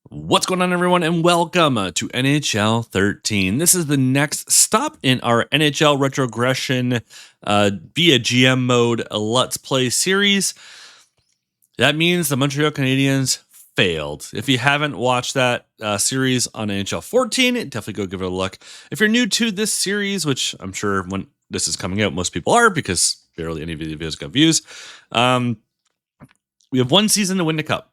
What's going on, everyone, and welcome to NHL 13. This is the next stop in our NHL Retrogression be a GM mode Let's Play series. That means the Montreal Canadiens failed. If you haven't watched that series on NHL 14, definitely go give it a look. If you're new to this series, which I'm sure when this is coming out, most people are because barely any videos got views, we have one season to win the cup.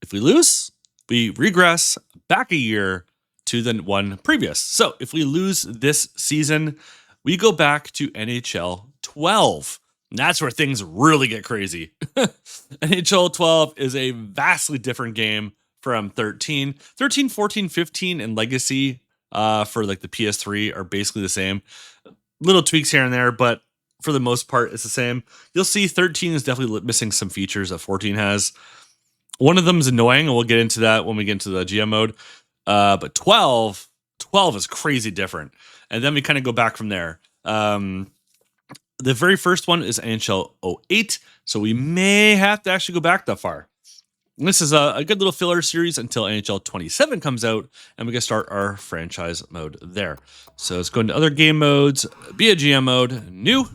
If we lose, we regress back a year to the one previous. So if we lose this season, we go back to NHL 12. And that's where things really get crazy. NHL 12 is a vastly different game from 13. 13, 14, 15, and Legacy for like the PS3 are basically the same. Little tweaks here and there, but for the most part, it's the same. You'll see 13 is definitely missing some features that 14 has. One of them is annoying, and we'll get into that when we get into the GM mode. But 12 is crazy different. And then we kind of go back from there. The very first one is NHL 08, so we may have to actually go back that far. And this is a good little filler series until NHL 27 comes out, and we can start our franchise mode there. So let's go into other game modes. Be a GM mode, new.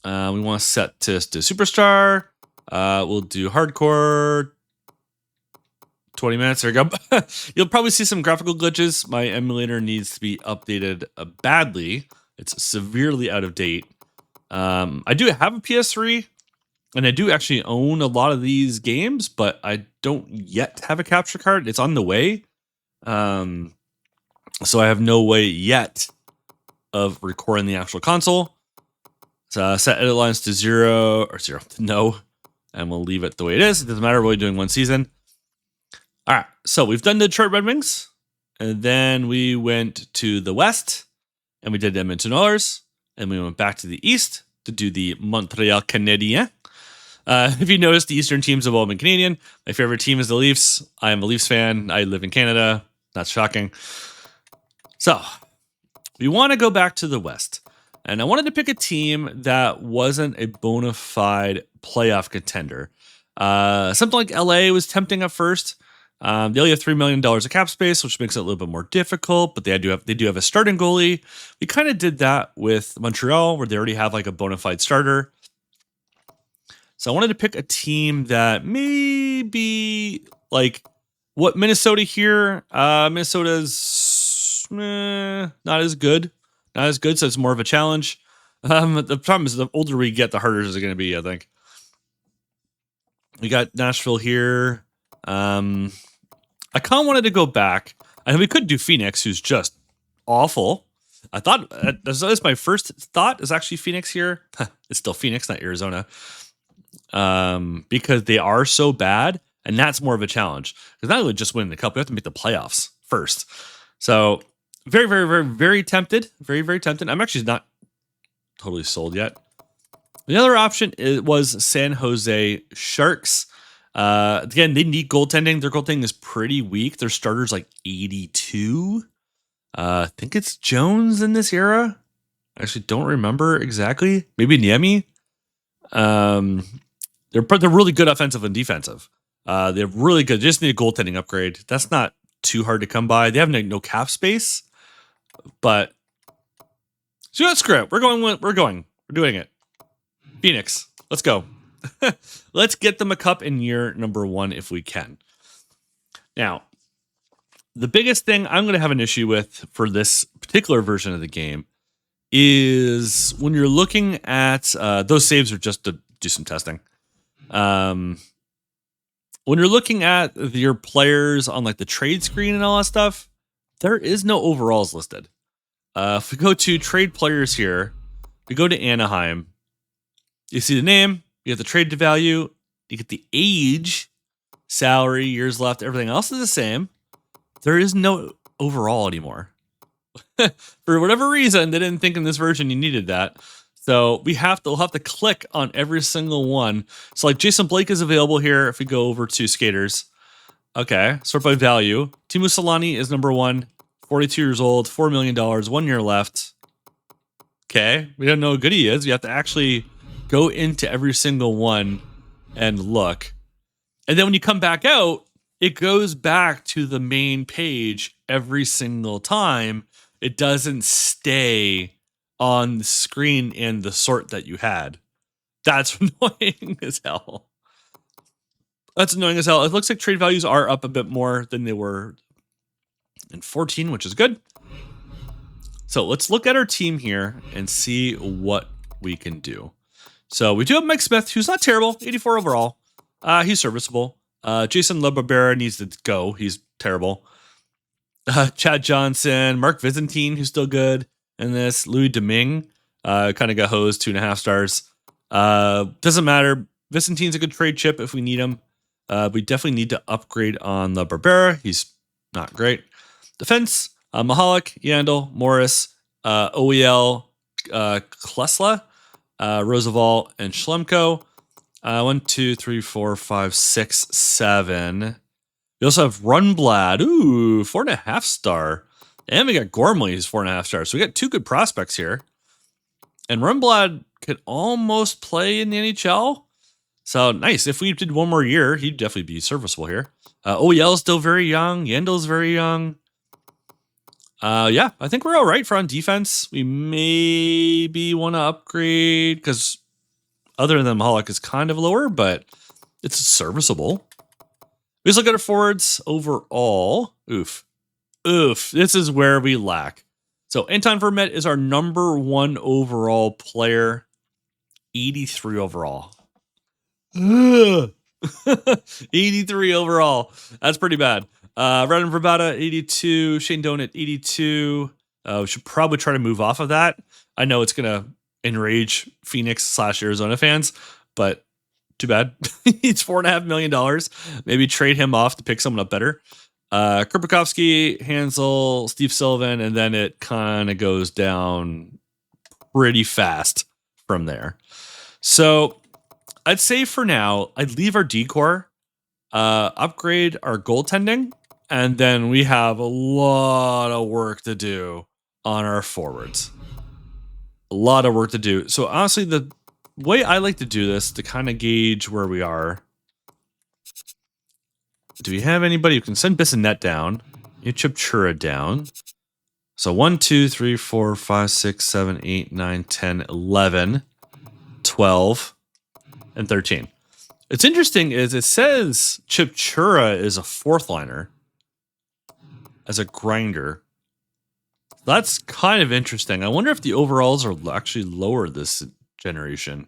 We want to set to Superstar. We'll do hardcore. 20 minutes. There we go. You'll probably see some graphical glitches. My emulator needs to be updated badly. It's severely out of date. I do have a PS3, and I do actually own a lot of these games, but I don't yet have a capture card. It's on the way. So I have no way yet of recording the actual console. So set edit lines to 0 to no. And we'll leave it the way it is. It doesn't matter. We're only doing one season. All right. So we've done the Detroit Red Wings. And then we went to the West. And we did the Edmonton Oilers. And we went back to the East to do the Montreal Canadiens. If you notice, the Eastern teams have all been Canadian. My favorite team is the Leafs. I am a Leafs fan. I live in Canada. Not shocking. So we want to go back to the West. And I wanted to pick a team that wasn't a bona fide playoff contender. Something like LA was tempting at first. They only have $3 million of cap space, which makes it a little bit more difficult, but they do have a starting goalie. We kind of did that with Montreal, where they already have like a bona fide starter. So I wanted to pick a team that maybe like what Minnesota here. Minnesota's not as good. Not as good, so it's more of a challenge. The problem is the older we get, the harder is it going to be, I think. We got Nashville here. I kind of wanted to go back. And we could do Phoenix, who's just awful. I thought, that's my first thought, is actually Phoenix here. It's still Phoenix, not Arizona. Because they are so bad, and that's more of a challenge. Because not only just winning the cup, we have to make the playoffs first. So very, very, very, very tempted. Very, very tempted. I'm actually not totally sold yet. The other option was San Jose Sharks. Again, they need goaltending. Their goaltending is pretty weak. Their starter's like 82. I think it's Jones in this era. I actually don't remember exactly. Maybe Niemi. They're really good offensive and defensive. They're really good. They just need a goaltending upgrade. That's not too hard to come by. They have no cap space. But so screw it. We're doing it. Phoenix. Let's go. Let's get them a cup in year number 1 if we can. Now, the biggest thing I'm going to have an issue with for this particular version of the game is when you're looking at those saves are just to do some testing. When you're looking at your players on like the trade screen and all that stuff, there is no overalls listed. If we go to trade players here, we go to Anaheim. You see the name, you get the trade value, you get the age, salary, years left, everything else is the same. There is no overall anymore. For whatever reason, they didn't think in this version you needed that. So we'll have to click on every single one. So like Jason Blake is available here. If we go over to skaters, okay, sort by value. Teemu Selanne is number 1, 42 years old, $4 million, 1 year left. Okay, we don't know how good he is. You have to actually go into every single one and look. And then when you come back out, it goes back to the main page every single time. It doesn't stay on the screen in the sort that you had. That's annoying as hell. That's annoying as hell. It looks like trade values are up a bit more than they were in 14, which is good. So let's look at our team here and see what we can do. So we do have Mike Smith, who's not terrible, 84 overall. He's serviceable. Jason LeBarbera needs to go. He's terrible. Chad Johnson, Mark Byzantine, who's still good. And this Louis Domingue, kind of got hosed, 2.5 stars. Doesn't matter. Byzantine's a good trade chip if we need him. We definitely need to upgrade on LeBarbera. He's not great. Defense, Mahalik, Yandel, Morris, OEL, Klesla, Roosevelt, and Schlemko. 1, 2, 3, 4, 5, 6, 7. We also have Runblad. Ooh, 4.5 star. And we got Gormley, who's 4.5 stars. So we got 2 good prospects here. And Runblad could almost play in the NHL. So nice. If we did one more year, he'd definitely be serviceable here. OEL is still very young. Yendel's very young. Yeah, I think we're all right for on defense. We maybe want to upgrade because other than Mahalik is kind of lower, but it's serviceable. We just look at our forwards overall. Oof. This is where we lack. So Anton Vermette is our number 1 overall player. 83 overall. 83 overall. That's pretty bad. Radon Verbata, 82. Shane Donut, 82. We should probably try to move off of that. I know it's going to enrage Phoenix/Arizona fans, but too bad. He's $4.5 million. Maybe trade him off to pick someone up better. Krupakowski, Hansel, Steve Sullivan, and then it kind of goes down pretty fast from there. So I'd say for now, I'd leave our decor, upgrade our goaltending, and then we have a lot of work to do on our forwards. A lot of work to do. So honestly, the way I like to do this to kind of gauge where we are. Do we have anybody who can send Bissonnette down? You Chip Chura down. So 1, 2, 3, 4, 5, 6, 7, 8, 9, 10, 11, 12, and 13. It's interesting is it says Chip Chura is a 4th liner as a grinder. That's kind of interesting. I wonder if the overalls are actually lower this generation.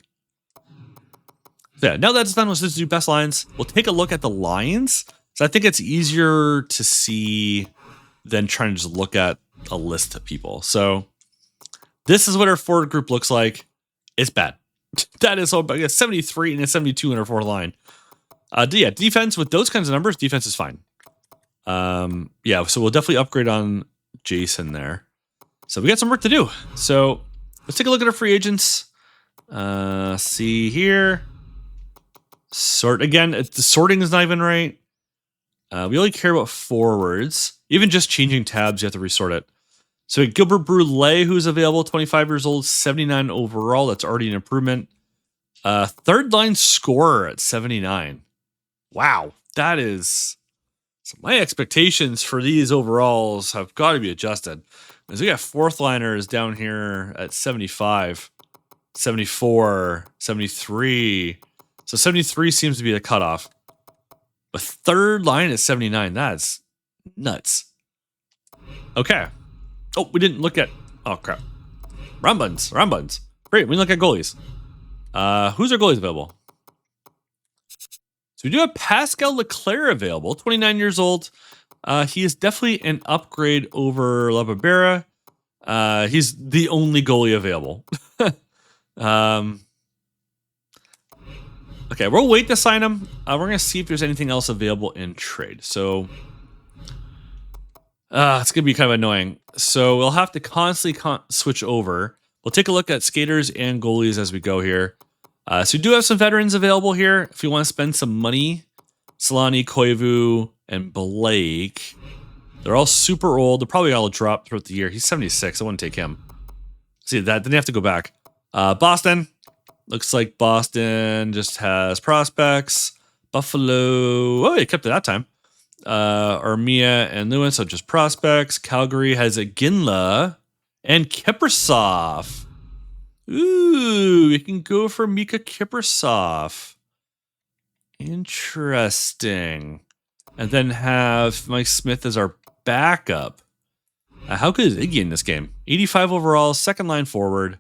Yeah, now that's done, let's just do best lines. We'll take a look at the lines. So I think it's easier to see than trying to just look at a list of people. So this is what our forward group looks like. It's bad. That is all bad. 73 and a 72 in our 4th line. Yeah, defense with those kinds of numbers, defense is fine. Yeah, so we'll definitely upgrade on Jason there. So we got some work to do. So let's take a look at our free agents. See here. Sort again. The sorting is not even right. We only care about forwards. Even just changing tabs, you have to resort it. So Gilbert Brule, who's available, 25 years old, 79 overall. That's already an improvement. 3rd line scorer at 79. Wow, that is. So my expectations for these overalls have got to be adjusted. Because we got 4th liners down here at 75, 74, 73. So 73 seems to be the cutoff. But 3rd line at 79. That's nuts. Okay. Oh, we didn't look at. Oh, crap. Round buttons. Great. We look at goalies. Who's our goalies available? So we do have Pascal Leclerc available, 29 years old. He is definitely an upgrade over LeBarbera. He's the only goalie available. Okay, we'll wait to sign him. We're going to see if there's anything else available in trade. So it's going to be kind of annoying. So we'll have to constantly switch over. We'll take a look at skaters and goalies as we go here. So we do have some veterans available here. If you want to spend some money, Solani, Koivu, and Blake. They're all super old. They're probably all drop throughout the year. He's 76. I want to take him. See that? Then you have to go back. Boston. Looks like Boston just has prospects. Buffalo. Oh, he kept it that time. Armia and Lewin, so just prospects. Calgary has a Ginla and Kiprasov. Ooh, we can go for Mika Kiprasov. Interesting. And then have Mike Smith as our backup. How good is Iggy in this game? 85 overall, second line forward.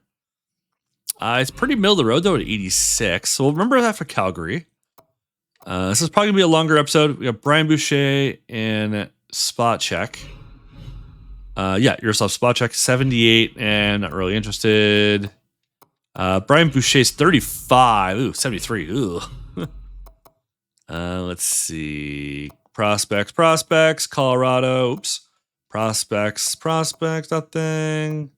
It's pretty middle of the road, though, at 86. So we'll remember that for Calgary. This is probably going to be a longer episode. We got Brian Boucher and Spot Check. Yaroslav Spot Check, 78, and not really interested. Brian Boucher's 35. Ooh, 73. Ooh. Let's see. Prospects. Colorado. Oops. Prospects, nothing.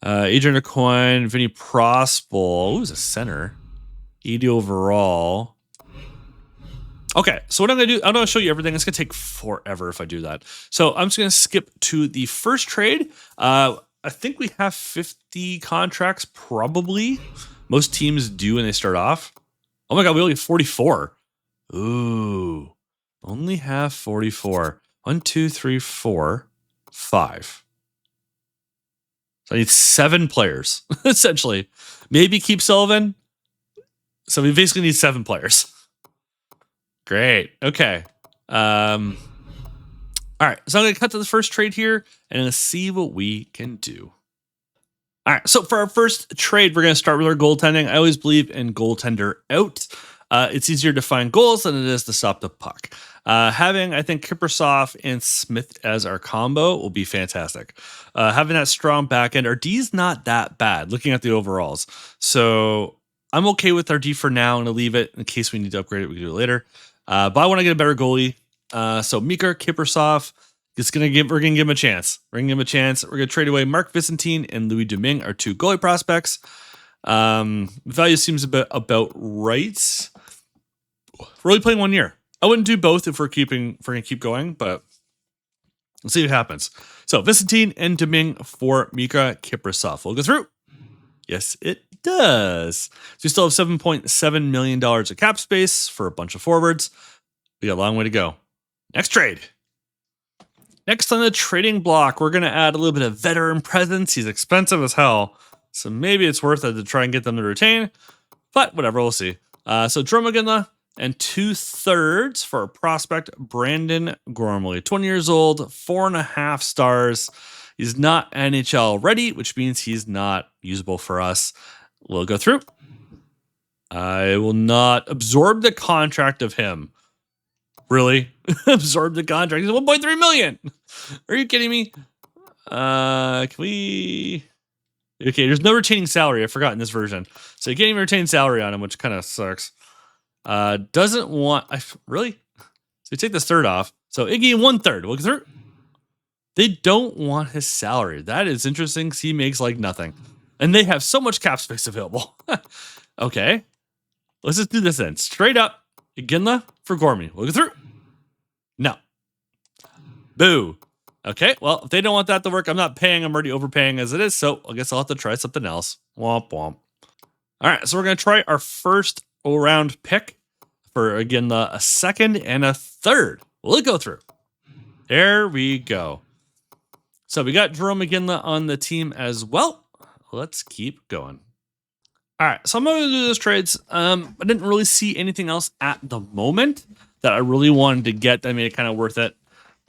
Adrian Aucoin, Vinny Prospol. Who's a center? 80 overall. Okay, so what I'm going to do, I'm going to show you everything. It's going to take forever if I do that. So I'm just going to skip to the first trade. I think we have 50 contracts, probably. Most teams do when they start off. Oh my God, we only have 44. Ooh, only have 44. 1, 2, 3, 4, 5. So I need 7 players, essentially. Maybe keep Sullivan. So we basically need 7 players. Great. Okay. All right. So I'm going to cut to the first trade here and let's see what we can do. All right. So for our first trade, we're going to start with our goaltending. I always believe in goaltender out. It's easier to find goals than it is to stop the puck. Having, I think, Kiprasov and Smith as our combo will be fantastic. Having that strong back end, our D's not that bad, looking at the overalls. So I'm okay with our D for now, and I'll leave it in case we need to upgrade it. We can do it later. But I want to get a better goalie. So Mika Kiprasov we're gonna give him a chance. We're gonna trade away Mark Vicentine and Louis Domingue, our 2 goalie prospects. Value seems about right. We're only playing 1 year. I wouldn't do both if we're gonna keep going, but we'll see what happens. So Vicentine and Domingue for Mika Kiprasov. We'll go through. Yes, it does. So we still have $7.7 million of cap space for a bunch of forwards. We got a long way to go. Next trade. Next on the trading block, we're going to add a little bit of veteran presence. He's expensive as hell, so maybe it's worth it to try and get them to retain, but whatever, we'll see. So Dromagina and 2/3 for a prospect, Brandon Gormley. 20 years old, 4.5 stars. He's not NHL ready, which means he's not usable for us. We'll go through. I will not absorb the contract of him. Really? Absorb the contract? He's 1.3 million. Are you kidding me? Can we... Okay, there's no retaining salary. I forgot in this version. So you can't even retain salary on him, which kind of sucks. Doesn't want... Really? So you take this 1/3 off. So Iggy 1/3. We'll go through. They don't want his salary. That is interesting because he makes like nothing. And they have so much cap space available. Okay. Let's just do this then. Straight up. Ginla for Gormy. We'll go through. No. Boo. Okay. Well, if they don't want that to work, I'm not paying. I'm already overpaying as it is. So I guess I'll have to try something else. Womp womp. All right. So we're going to try our first all-round pick for, again, a 2nd and a 3rd. We'll go through. There we go. So we got Jerome McGinley on the team as well. Let's keep going. All right, so I'm going to do those trades. I didn't really see anything else at the moment that I really wanted to get that made it kind of worth it.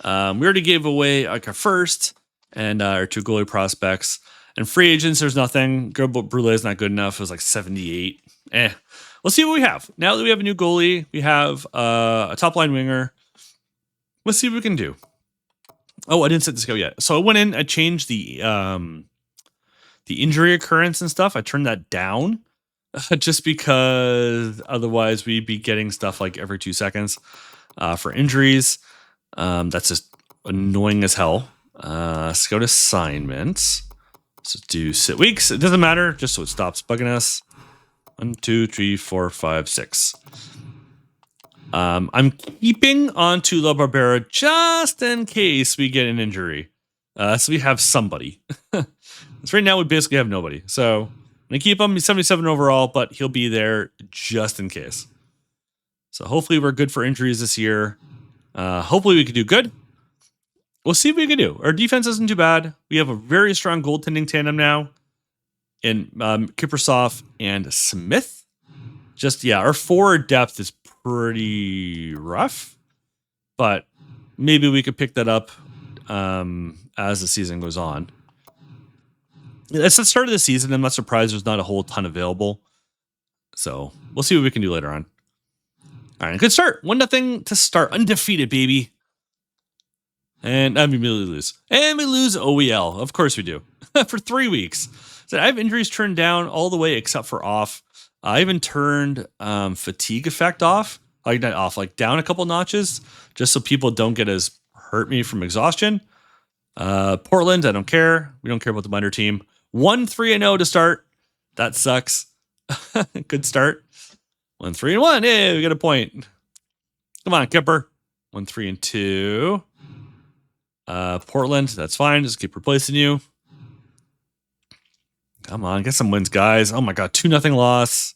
We already gave away like our first and our 2 goalie prospects. And free agents, there's nothing. Brule is not good enough. It was like 78. Let's see what we have. Now that we have a new goalie, we have a top line winger. Let's see what we can do. Oh, I didn't set this go yet. So I went in, I changed the injury occurrence and stuff. I turned that down just because otherwise we'd be getting stuff like every 2 seconds for injuries. That's just annoying as hell. Let's go to assignments. Let's do sit weeks. It doesn't matter, just so it stops bugging us. 1, 2, 3, 4, 5, 6. I'm keeping onto La Barbera just in case we get an injury. So we have somebody. So right now we basically have nobody. So I'm going to keep him. He's 77 overall, but he'll be there just in case. So hopefully we're good for injuries this year. Hopefully we can do good. We'll see what we can do. Our defense isn't too bad. We have a very strong goaltending tandem now in Kiprusoff and Smith. Just, yeah, our forward depth is pretty rough, but maybe we could pick that up as the season goes on. It's the start of the season. I'm not surprised there's not a whole ton available. So we'll see what we can do later on. All right, good start. 1-0 to start. Undefeated, baby. And we immediately lose. And we lose OEL. Of course we do. For 3 weeks. So I have injuries turned down all the way except for off. I even turned fatigue effect off. Like not off, like down a couple notches. Just so people don't get as hurt me from exhaustion. Portland, I don't care. We don't care about the minor team. 1-3-0 to start. That sucks. Good start. 1-3-1. Hey, we got a point. Come on, Kipper. 1-3-2. Portland, that's fine. Just keep replacing you. Come on, get some wins, guys. Oh my god, 2-0 loss.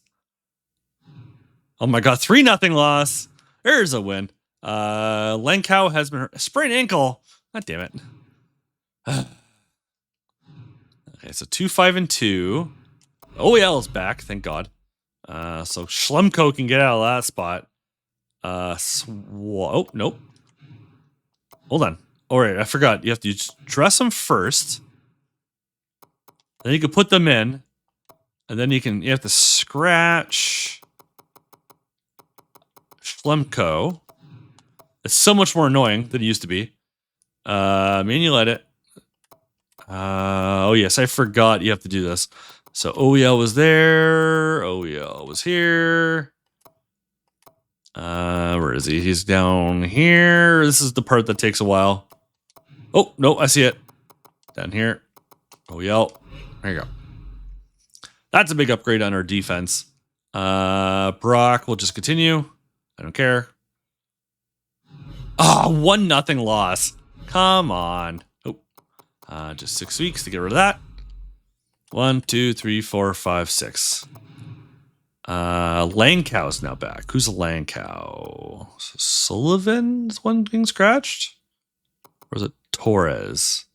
Oh my god, 3-0 loss. There's a win. Lenkow has been hurt. Sprained ankle. God damn it. Okay, so 2-5-2. OEL is back, thank God. So Schlemko can get out of that spot. Oh, nope. Hold on. All right, I forgot. You have to dress them first. Then you can put them in. And then you have to scratch Schlemko. It's so much more annoying than it used to be. Manual edit. Oh, yes, I forgot you have to do this. So OEL was there. OEL was here. Where is he? He's down here. This is the part that takes a while. Oh, no, I see it. Down here. OEL. There you go. That's a big upgrade on our defense. Brock will just continue. I don't care. Oh, 1-0 loss. Come on. Oh, just 6 weeks to get rid of that. 1, 2, 3, 4, 5, 6. Lankow's now back. Who's Lankow? Sullivan's one being scratched? Or is it Torres?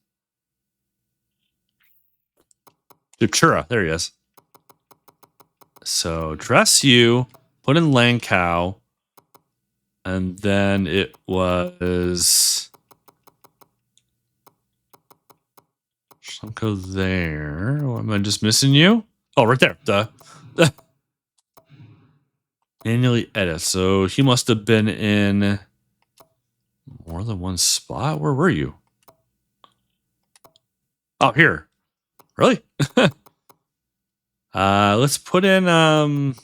Duchura. There he is. So dress you, put in Lankow, and then it was Schlemko there. Oh, am I just missing you? Oh, right there. Duh. Manually edit. So he must have been in more than one spot. Where were you? Oh, here. Really? Let's put in Lankow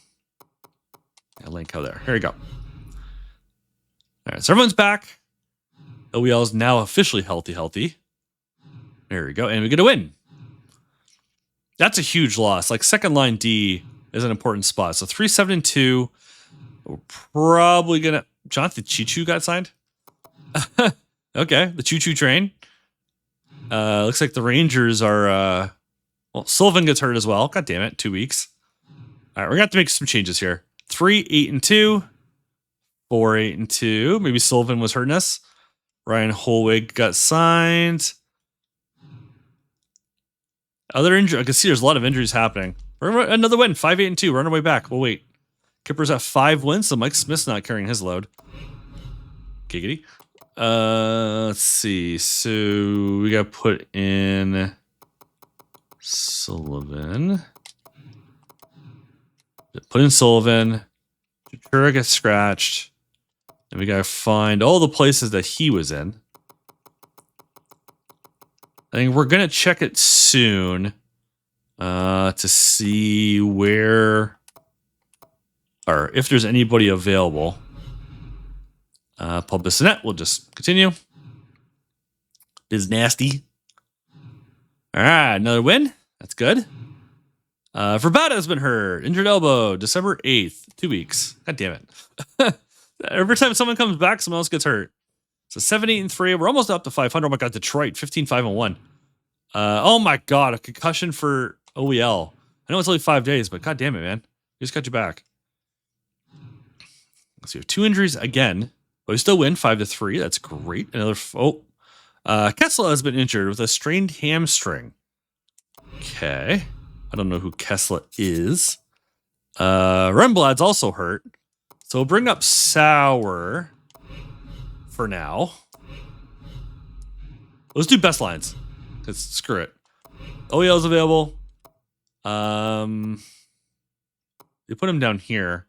there. Here we go. All right, so everyone's back. OEL is now officially healthy. There we go, and we get a win. That's a huge loss. Like second line D is an important spot. So 3-7-2. We're probably gonna. Jonathan Chichu got signed. Okay, the Choo Choo train. Looks like the Rangers are. Well, Sullivan gets hurt as well. God damn it, 2 weeks. All right, we're gonna have to make some changes here. 3-8-2, 4-8-2. Maybe Sullivan was hurting us. Ryan Holwig got signed. Other injury. I can see there's a lot of injuries happening. Another win, 5-8-2. We're on our way back. We'll wait. Kipper's at 5 wins, so Mike Smith's not carrying his load. Giggity. Let's see. So we got to put in Sullivan. Put in Sullivan. Chura gets scratched. And we got to find all the places that he was in. I think we're going to check it soon to see where or if there's anybody available. Paul Bissonnette will just continue. Biz nasty. All right, another win. That's good. Verbata's been hurt. Injured elbow, December 8th. 2 weeks. God damn it. Every time someone comes back, someone else gets hurt. So 7-8-3. We're almost up to 500. Oh my god, Detroit 15-5-1. Oh my god, a concussion for OEL. I know it's only 5 days, but god damn it, man. We just got you back. So you have 2 injuries again. But we still win 5-3. That's great. Another Kessler has been injured with a strained hamstring. Okay. I don't know who Kessler is. Remblad's also hurt. So we'll bring up Sauer for now. Let's do best lines. Because screw it. OEL's available. They put him down here.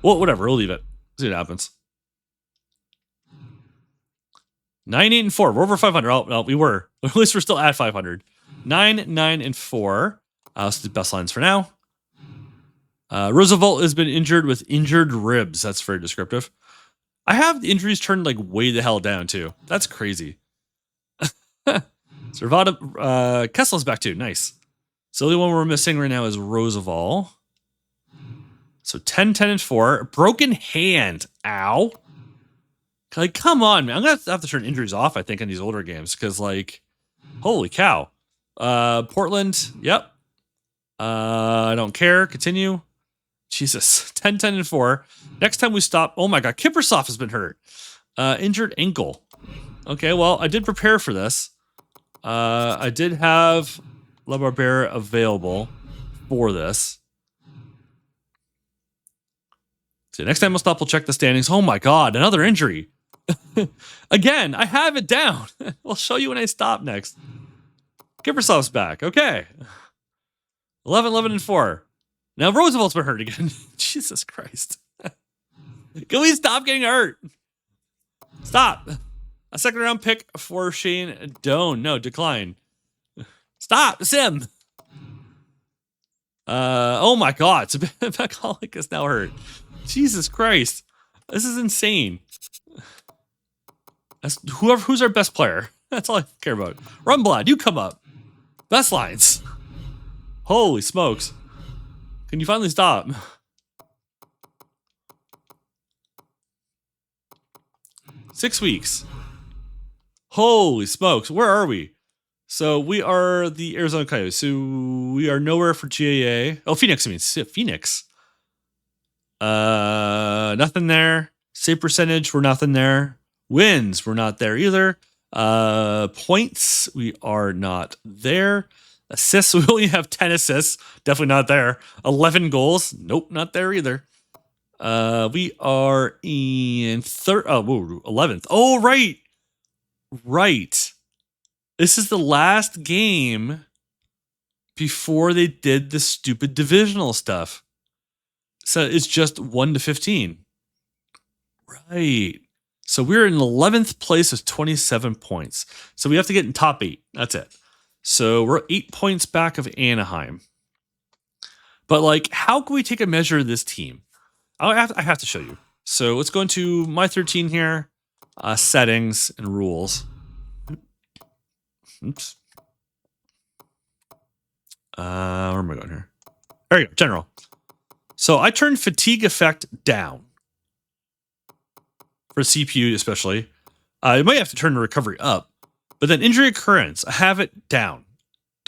Well, whatever. We'll leave it. See what happens. 9-8-4. We're over 500. Oh, no, we were. At least we're still at 500. 9-9-4. Let's do best lines for now. Roosevelt has been injured with injured ribs. That's very descriptive. I have the injuries turned like way the hell down too. That's crazy. Servada, Kessel's back too. Nice. So the only one we're missing right now is Roosevelt. So 10-10-4. Broken hand. Ow. Like, come on, man. I'm going to have to turn injuries off, I think, in these older games. Because, like, holy cow. Portland. Yep. I don't care. Continue. Jesus. 10-10-4. Next time we stop. Oh, my God. Kiprusoff has been hurt. Injured ankle. Okay, well, I did prepare for this. I did have LeBarbera available for this. So next time we'll stop, we'll check the standings. Oh, my God. Another injury. Again, I have it down. I'll show you when I stop next. Kiprusoff's back. Okay. 11-11-4. Now Roosevelt's been hurt again. Jesus Christ. Can we stop getting hurt? Stop. A second round pick for Shane Doan. No, decline. Stop. Sim. Oh my God. Sebek is now hurt. Jesus Christ. This is insane. Who's our best player? That's all I care about. Rumblad, you come up. Best lines. Holy smokes. Can you finally stop? Six weeks. Holy smokes. Where are we? So we are the Arizona Coyotes. So we are nowhere for GAA. Oh, Phoenix, I mean. Phoenix. Nothing there. Save percentage, we're nothing there. Wins, we're not there either. Points, we are not there. Assists, we only have 10 assists. Definitely not there. 11 goals. Nope, not there either. We are in 11th. Oh, right. Right. This is the last game before they did the stupid divisional stuff. So it's just 1-15. Right. So we're in 11th place with 27 points. So we have to get in top 8. That's it. So we're 8 points back of Anaheim. But like, how can we take a measure of this team? I have to show you. So let's go into my 13 here. Settings and rules. Oops. Where am I going here? There you go. General. So I turned fatigue effect down. For CPU especially. You might have to turn the recovery up. But then injury occurrence, I have it down.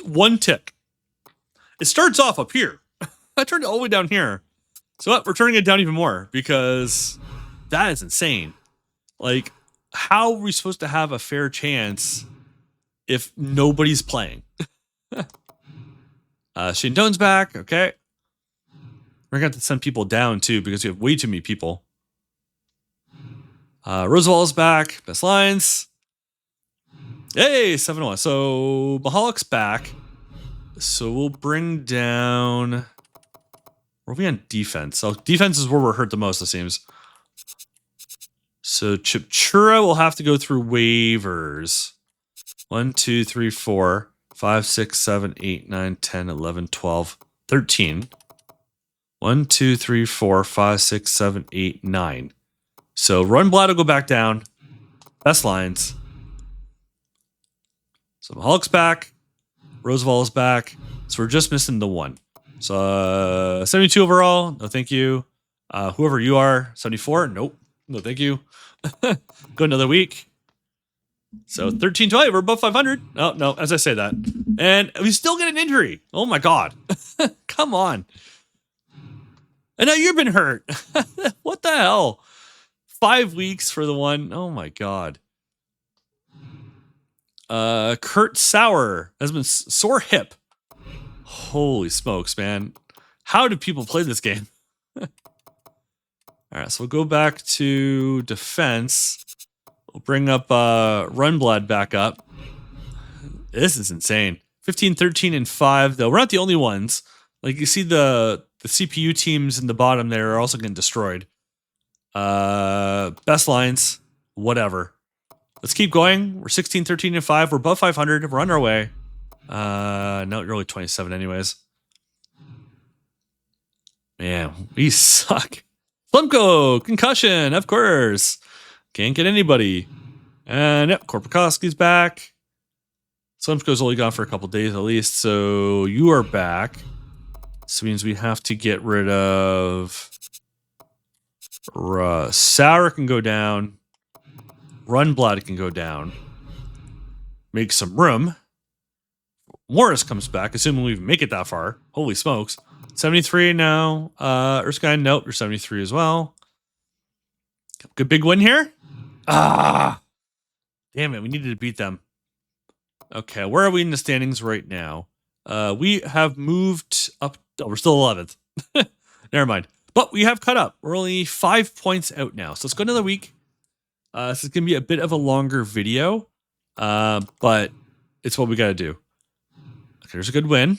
1 tick. It starts off up here. I turned it all the way down here. So we're turning it down even more because that is insane. Like, how are we supposed to have a fair chance if nobody's playing? Shane Doan's back. Okay. We're going to have to send people down too because we have way too many people. Roosevelt's back. Best lines. Hey, 7-1. So Mahalik's back. So we'll bring down. Where are we on defense? So defense is where we're hurt the most, it seems. So Chipchura will have to go through waivers. 1, 2, 3, 4, 5, 6, 7, 8, 9, 10, 11, 12, 13. 1, 2, 3, 4, 5, 6, 7, 8, 9. So Runblad will go back down. Best lines. So Mahalik's back. Roosevelt is back. So we're just missing the 1. So 72 overall. No, thank you. Whoever you are. 74. Nope. No, thank you. Go another week. So 13-20. We're above 500. Oh, no. As I say that. And we still get an injury. Oh, my God. Come on. I know you've been hurt. What the hell? 5 weeks for the one. Oh my god. Kurt Sauer has been sore hip. Holy smokes, man. How do people play this game? All right, so we'll go back to defense. We'll bring up Runblad back up. This is insane. 15, 13, and 5, though. We're not the only ones. Like, you see the CPU teams in the bottom there are also getting destroyed. Best lines, whatever. Let's keep going. We're 16, 13, and 5. We're above 500. We're on our way. No, really 27 anyways. Man, we suck. Slumko, concussion, of course. Can't get anybody. And yep, Korpikoski's back. Slumko's only gone for a couple days at least, so you are back. This means we have to get rid of... Sauer can go down. Runblad can go down. Make some room. Morris comes back, assuming we make it that far. Holy smokes. 73 now. Erskine, nope, you're 73 as well. Good big win here. Ah! Damn it, we needed to beat them. Okay, where are we in the standings right now? We have moved up. Oh, we're still 11th. Never mind. But we have cut up. We're only 5 points out now. So let's go another week. This is going to be a bit of a longer video. But it's what we got to do. Okay, there's a good win.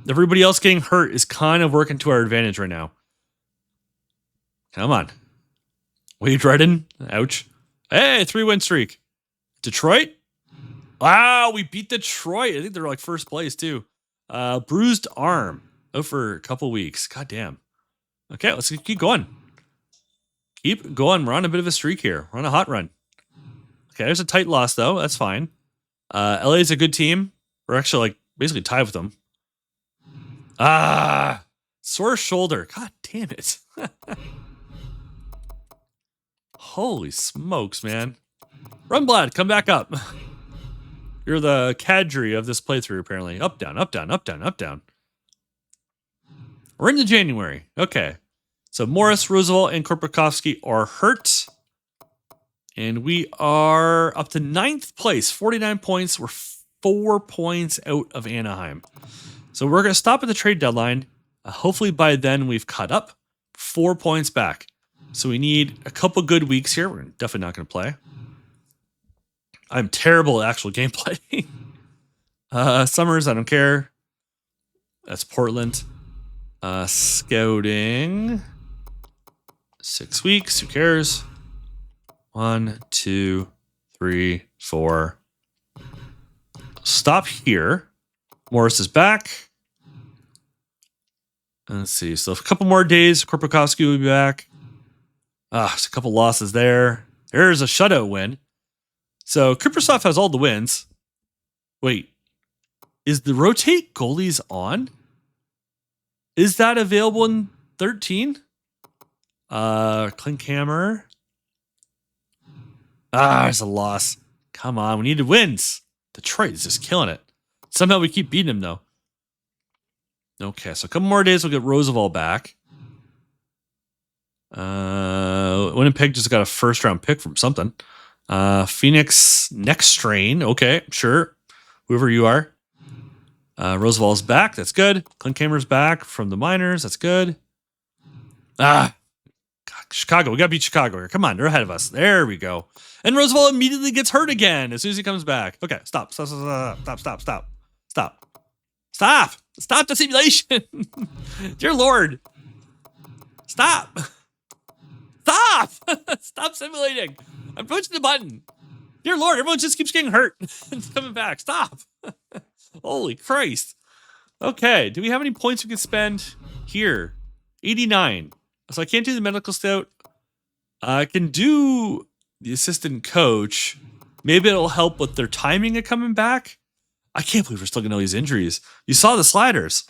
Everybody else getting hurt is kind of working to our advantage right now. Come on. Wade Redden. Ouch. Hey, 3-win streak. Detroit. Wow, we beat Detroit. I think they're like first place too. Bruised arm. Oh, for a couple weeks. God damn. Okay, let's keep going. Keep going. We're on a bit of a streak here. We're on a hot run. Okay, there's a tight loss though. That's fine. LA is a good team. We're actually like basically tied with them. Sore shoulder. God damn it. Holy smokes, man. Runblad, come back up. You're the cadre of this playthrough, apparently. Up, down, up, down, up, down, up, down. We're into January. Okay. So Morris, Roosevelt, and Korpikoski are hurt. And we are up to 9th place, 49 points. We're 4 points out of Anaheim. So we're going to stop at the trade deadline. Hopefully by then we've caught up. 4 points back. So we need a couple good weeks here. We're definitely not going to play. I'm terrible at actual gameplay. Summers, I don't care. That's Portland. Scouting. 6 weeks. Who cares? 1, 2, 3, 4. Stop here. Morris is back. Let's see. So a couple more days. Korpikoski will be back. There's a couple losses there. There's a shutout win. So Kriprasov has all the wins. Wait. Is the rotate goalies on? Is that available in 13? Klinkhammer. There's a loss. Come on, we need wins. Detroit is just killing it. Somehow we keep beating him, though. Okay, so a couple more days, we'll get Roosevelt back. Winnipeg just got a first-round pick from something. Phoenix next strain. Okay, sure. Whoever you are. Roosevelt's back. That's good. Klinkhammer's back from the minors. That's good. God, Chicago. We got to beat Chicago here. Come on, they're ahead of us. There we go. And Roosevelt immediately gets hurt again as soon as he comes back. Okay, stop the simulation. Dear Lord. Stop simulating. I'm pushing the button. Dear Lord, everyone just keeps getting hurt. It's coming back. Stop. Holy Christ. Okay, do we have any points we can spend here? 89. So I can't do the medical scout. I can do the assistant coach. Maybe it'll help with their timing of coming back. I can't believe we're still getting all these injuries. You saw the sliders.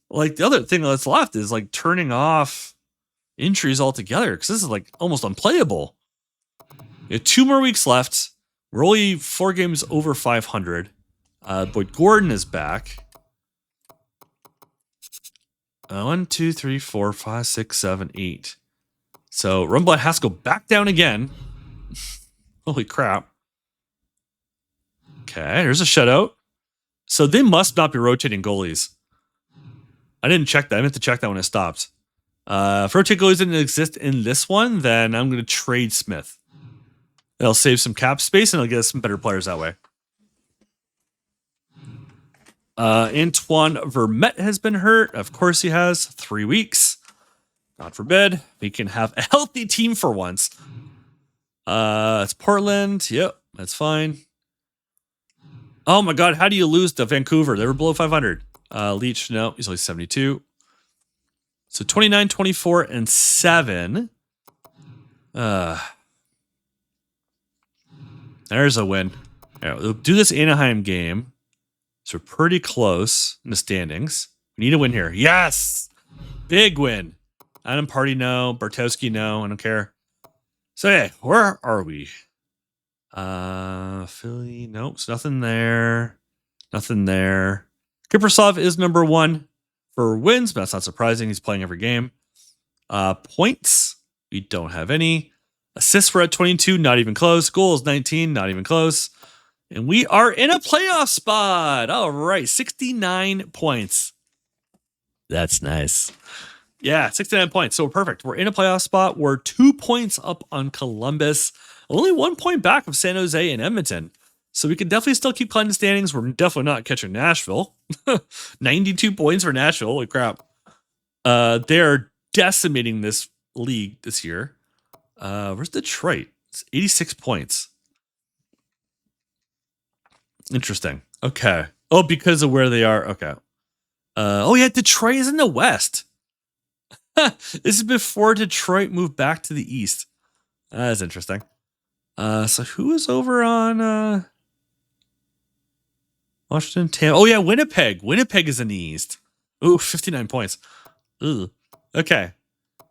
Like, the other thing that's left is like turning off injuries altogether, because this is like almost unplayable. We have 2 more weeks left. We're only 4 games over 500. Boyd Gordon is back. 1, 2, 3, 4, 5, 6, 7, 8. So Rumble has to go back down again. Holy crap. Okay, there's a shutout. So they must not be rotating goalies. I didn't check that. I meant to check that when it stopped. If rotate goalies didn't exist in this one, then I'm going to trade Smith. It'll save some cap space and it'll get us some better players that way. Antoine Vermette has been hurt. Of course he has. 3 weeks. God forbid. We can have a healthy team for once. It's Portland. Yep, that's fine. Oh my God, how do you lose to Vancouver? They were below 500. Leach, no, he's only 72. So 29, 24, and 7. There's a win. Right, we'll do this Anaheim game. So we're pretty close in the standings. We need a win here. Yes! Big win. Adam Party, no. Bartowski, no. I don't care. So, yeah, where are we? Philly, nope. So nothing there. Nothing there. Kiprasov is number 1 for wins, but that's not surprising. He's playing every game. Points, we don't have any. Assists, we're at 22, not even close. Goals, 19, not even close. And we are in a playoff spot. All right, 69 points. That's nice. Yeah, 69 points. So we're perfect. We're in a playoff spot. We're 2 points up on Columbus. Only 1 point back of San Jose and Edmonton. So we can definitely still keep climbing the standings. We're definitely not catching Nashville. 92 points for Nashville. Holy crap. They're decimating this league this year. Where's Detroit? It's 86 points. Interesting. Okay. Oh, because of where they are. Okay. Oh, yeah, Detroit is in the West. This is before Detroit moved back to the East. That's interesting. So who is over on Washington? Tampa? Oh, yeah, Winnipeg. Winnipeg is in the East. Ooh, 59 points. Ooh. Okay.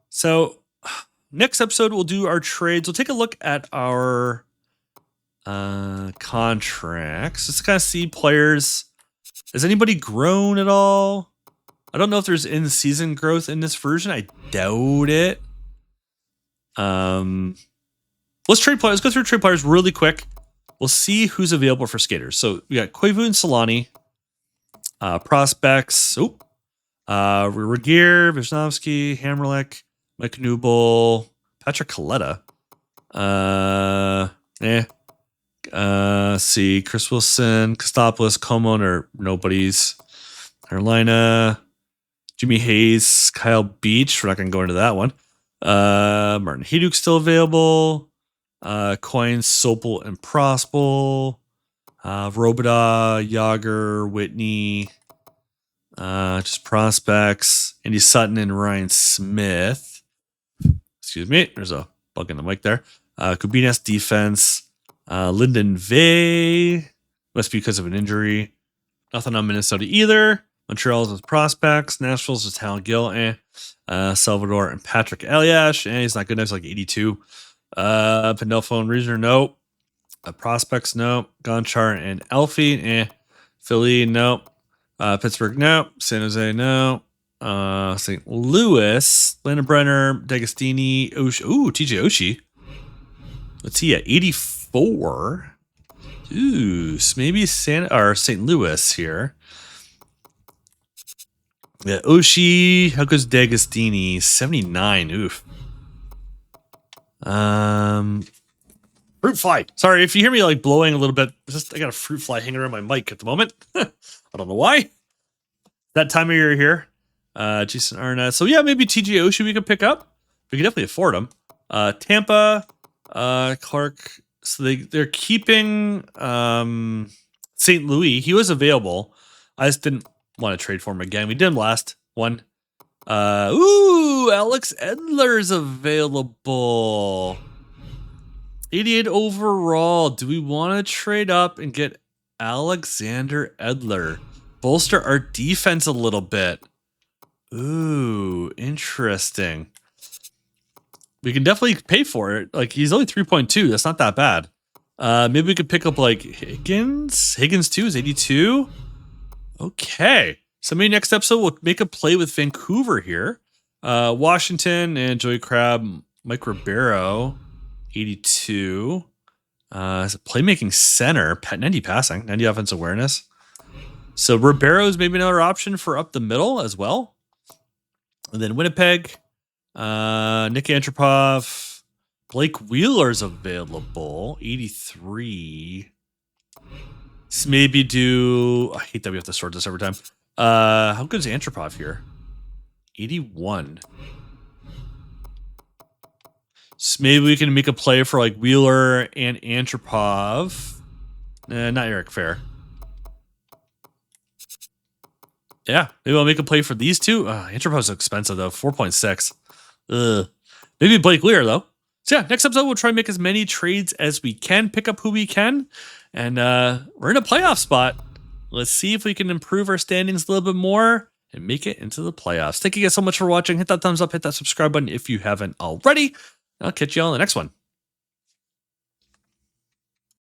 So next episode, we'll do our trades. We'll take a look at our contracts. Let's kind of see players. Has anybody grown at all? I don't know if there's in-season growth in this version. I doubt it. Let's trade players. Let's go through trade players really quick. We'll see who's available for skaters. So we got Koivu and Solani. Prospects. Regier, Visnovsky, Hammerlick, Mike Newble, Patrick Coletta. See, Chris Wilson, Kostopoulos, Coleman are nobodies. Carolina, Jimmy Hayes, Kyle Beach. We're not going to go into that one. Martin Hiduk's still available. Coin, Sopel, and Prospel. Robida, Yager, Whitney. Just prospects. Andy Sutton and Ryan Smith. Excuse me. There's a bug in the mic there. Kubinas defense. Lyndon Vay. Must be because of an injury. Nothing on Minnesota either. Montreal's with prospects. Nashville's with Hal Gill. Salvador and Patrick Eliash. He's not good enough. He's like 82. Pandolfo and Reasoner, nope. Prospects, nope. Gonchar and Elfie, Philly, nope. Pittsburgh, nope. San Jose, no. St. Louis, Landon Brenner, D'Agostini, Oshie. Ooh, TJ Oshie. What's he at? 84. Ooh, so maybe St. Louis here. Yeah, Oshie. How goes D'Agostini? 79. Oof. Fruit fly. Sorry if you hear me like blowing a little bit. I got a fruit fly hanging around my mic at the moment. I don't know why. That time of year here. Jason Arnett. So yeah, maybe TJ Oshie we could pick up. We could definitely afford him. Tampa, Clark. So they're keeping St. Louis. He was available. I just didn't want to trade for him again. We did him last one. Alex Edler's available. 88 overall. Do we want to trade up and get Alexander Edler? Bolster our defense a little bit. Ooh, interesting. We can definitely pay for it. Like, he's only 3.2. That's not that bad. Maybe we could pick up, like, Higgins. Higgins, too, is 82. Okay. So maybe next episode we'll make a play with Vancouver here. Washington and Joey Crab. Mike Ribeiro, 82. Is a playmaking center, 90 passing, 90 offensive awareness. So Ribeiro is maybe another option for up the middle as well. And then Winnipeg, Nick Antropov, Blake Wheeler's available, 83. Let's maybe do. I hate that we have to sort this every time. How good is Antropov here? 81. So maybe we can make a play for like Wheeler and Antropov. Not Eric Fair. Yeah, maybe I'll make a play for these two. Antropov's expensive though, 4.6. Maybe Blake Wheeler though. So yeah, next episode we'll try and make as many trades as we can, pick up who we can, and we're in a playoff spot. Let's see if we can improve our standings a little bit more and make it into the playoffs. Thank you guys so much for watching. Hit that thumbs up, hit that subscribe button if you haven't already. I'll catch you all in the next one.